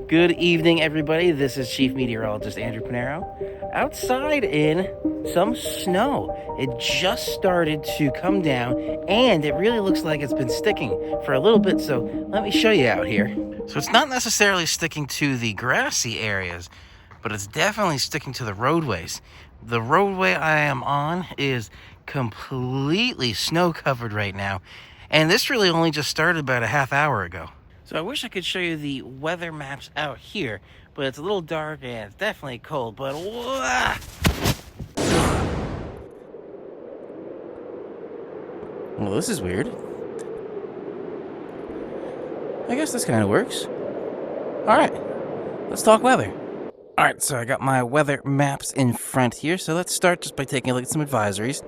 Good evening, everybody. This is Chief Meteorologist Andrew Panero. Outside in some snow. It just started to come down, and it really looks like it's been sticking for a little bit, so let me show you out here. So it's not necessarily sticking to the grassy areas, but it's definitely sticking to the roadways. The roadway I am on is completely snow-covered right now, and this really only just started about a half hour ago. So I wish I could show you the weather maps out here, but it's a little dark and it's definitely cold, but well, this is weird. I guess this kind of works. Alright, let's talk weather. Alright, so I got my weather maps in front here, so let's start just by taking a look at some advisories.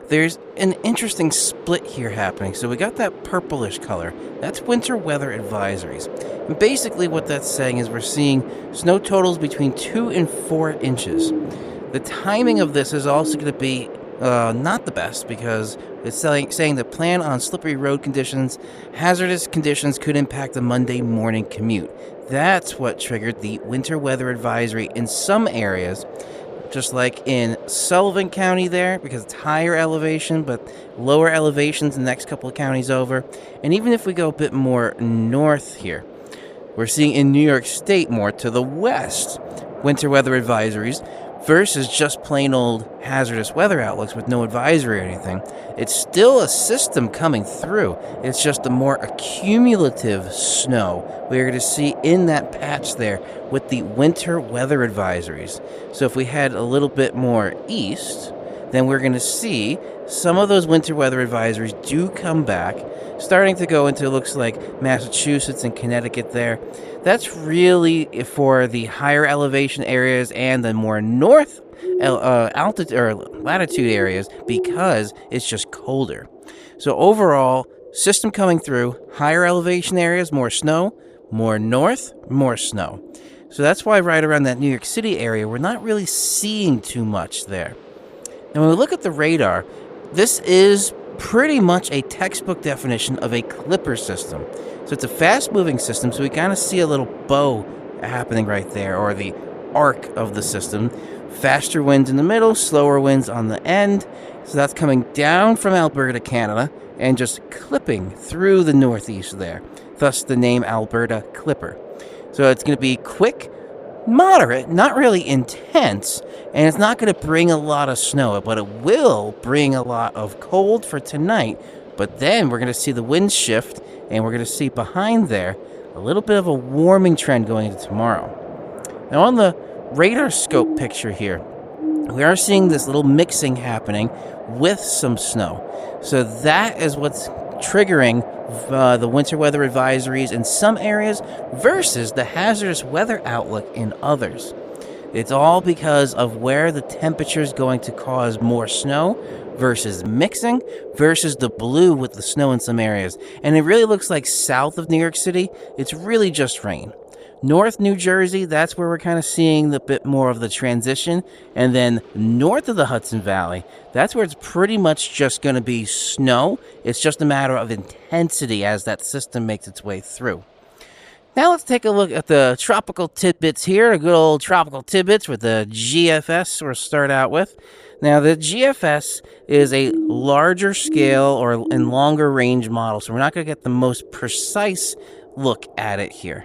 There's an interesting split here happening. So we got that purplish color. That's winter weather advisories. And basically what that's saying is we're seeing snow totals between 2 and 4 inches. The timing of this is also going to be not the best, because it's saying that plan on slippery road conditions. Hazardous conditions could impact the Monday morning commute. That's what triggered the winter weather advisory in some areas. Just like in Sullivan County there, because it's higher elevation, but lower elevations the next couple of counties over. And even if we go a bit more north here, we're seeing in New York State more to the west winter weather advisories versus just plain old hazardous weather outlooks with no advisory or anything. It's still a system coming through. It's just a more accumulative snow we're going to see in that patch there with the winter weather advisories. So if we head a little bit more east, then we're going to see some of those winter weather advisories do come back, starting to go into, looks like, Massachusetts and Connecticut there. That's really for the higher elevation areas and the more north altitude or latitude areas, because it's just colder. So overall, system coming through, higher elevation areas, more snow, more north, more snow. So that's why right around that New York City area, we're not really seeing too much there. Now, when we look at the radar, this is pretty much a textbook definition of a Clipper system. So it's a fast-moving system, so we kind of see a little bow happening right there, or the arc of the system. Faster winds in the middle, slower winds on the end. So that's coming down from Alberta, Canada, and just clipping through the northeast there. Thus the name Alberta Clipper. So it's going to be quick, moderate, not really intense, and it's not going to bring a lot of snow, but it will bring a lot of cold for tonight. But then we're going to see the winds shift, and we're going to see behind there a little bit of a warming trend going into tomorrow. Now on the radar scope picture here, we are seeing this little mixing happening with some snow. So that is what's triggering the winter weather advisories in some areas versus the hazardous weather outlook in others. It's all because of where the temperature is going to cause more snow versus mixing versus the blue with the snow in some areas. And it really looks like south of New York City, it's really just rain. North New Jersey, that's where we're kind of seeing a bit more of the transition. And then north of the Hudson Valley, that's where it's pretty much just going to be snow. It's just a matter of intensity as that system makes its way through. Now let's take a look at the tropical tidbits here, the good old tropical tidbits with the GFS we'll start out with. Now the GFS is a larger scale and longer range model, so we're not going to get the most precise look at it here.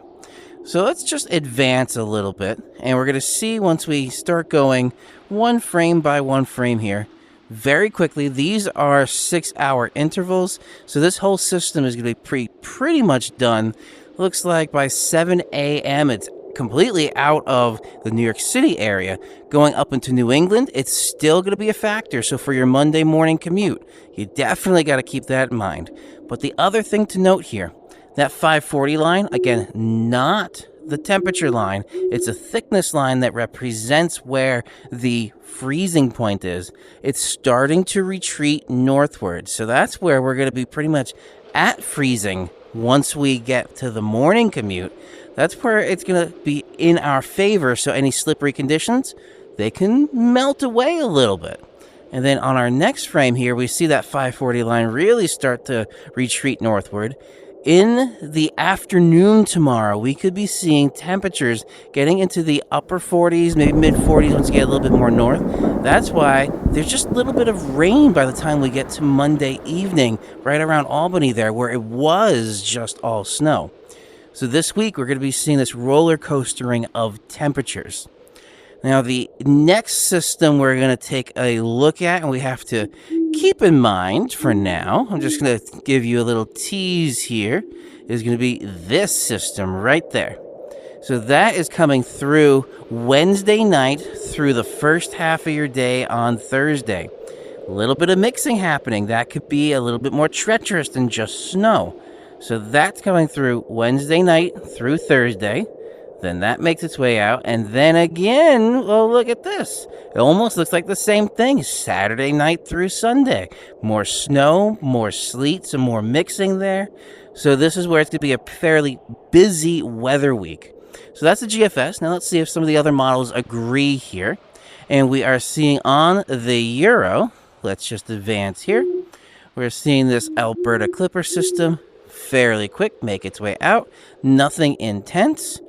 So let's just advance a little bit, and we're going to see once we start going one frame by one frame here. Very quickly, these are 6-hour intervals, so this whole system is going to be pretty much done. Looks like by 7 a.m. it's completely out of the New York City area. Going up into New England, it's still going to be a factor, so for your Monday morning commute, you definitely got to keep that in mind. But the other thing to note here, that 540 line, again, not the temperature line. It's a thickness line that represents where the freezing point is. It's starting to retreat northward. So that's where we're going to be pretty much at freezing once we get to the morning commute. That's where it's going to be in our favor. So any slippery conditions, they can melt away a little bit. And then on our next frame here, we see that 540 line really start to retreat northward. In the afternoon tomorrow, we could be seeing temperatures getting into the upper 40s, maybe mid 40s once you get a little bit more north. That's why there's just a little bit of rain by the time we get to Monday evening, right around Albany there, where it was just all snow. So this week, we're going to be seeing this roller coastering of temperatures. Now, the next system we're going to take a look at, and we have to keep in mind for now, I'm just going to give you a little tease here, is going to be this system right there. So that is coming through Wednesday night through the first half of your day on Thursday. A little bit of mixing happening. That could be a little bit more treacherous than just snow. So that's coming through Wednesday night through Thursday. Then that makes its way out, and then again, oh, look at this. It almost looks like the same thing, Saturday night through Sunday. More snow, more sleet, some more mixing there. So this is where it's going to be a fairly busy weather week. So that's the GFS. Now let's see if some of the other models agree here. And we are seeing on the Euro, let's just advance here. We're seeing this Alberta Clipper system, fairly quick, make its way out. Nothing intense.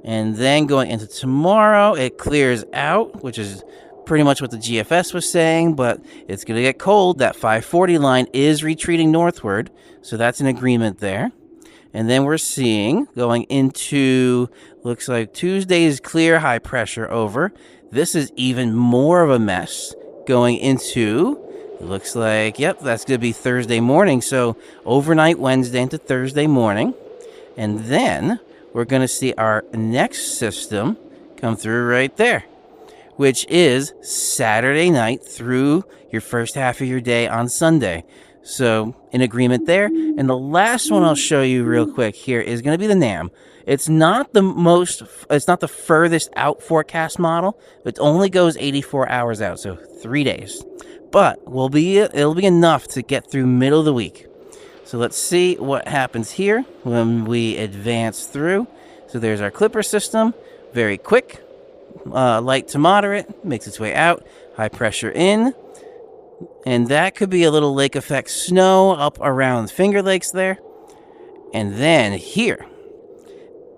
And then going into tomorrow, it clears out, which is pretty much what the GFS was saying, but it's going to get cold. That 540 line is retreating northward, so that's an agreement there. And then we're seeing going into, looks like Tuesday is clear, high pressure over. This is even more of a mess going into, it looks like, yep, that's going to be Thursday morning. So overnight Wednesday into Thursday morning. And then we're going to see our next system come through right there, which is Saturday night through your first half of your day on Sunday. So in agreement there. And the last one I'll show you real quick here is going to be the NAM. It's not the furthest out forecast model. It only goes 84 hours out, so 3 days. But it'll be enough to get through middle of the week. So let's see what happens here when we advance through. So there's our Clipper system, very quick, light to moderate, makes its way out, high pressure in, and that could be a little lake effect snow up around Finger Lakes there. And then here,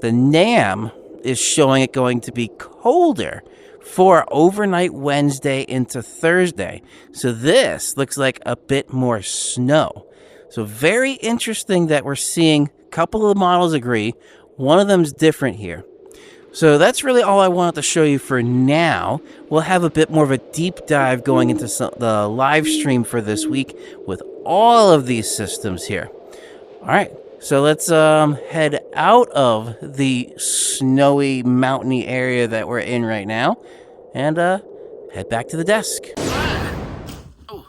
the NAM is showing it going to be colder for overnight Wednesday into Thursday. So this looks like a bit more snow. So very interesting that we're seeing a couple of the models agree. One of them's different here. So that's really all I wanted to show you for now. We'll have a bit more of a deep dive going into the live stream for this week with all of these systems here. All right, so let's head out of the snowy, mountainy area that we're in right now and head back to the desk. Oh,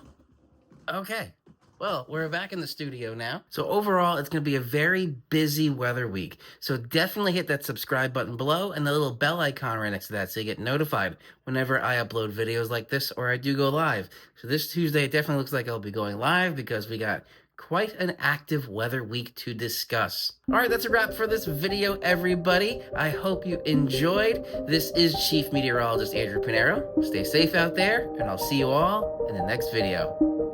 okay. Well, we're back in the studio now. So overall, it's going to be a very busy weather week. So definitely hit that subscribe button below and the little bell icon right next to that so you get notified whenever I upload videos like this or I do go live. So this Tuesday, it definitely looks like I'll be going live because we got quite an active weather week to discuss. All right, that's a wrap for this video, everybody. I hope you enjoyed. This is Chief Meteorologist Andrew Pinero. Stay safe out there, and I'll see you all in the next video.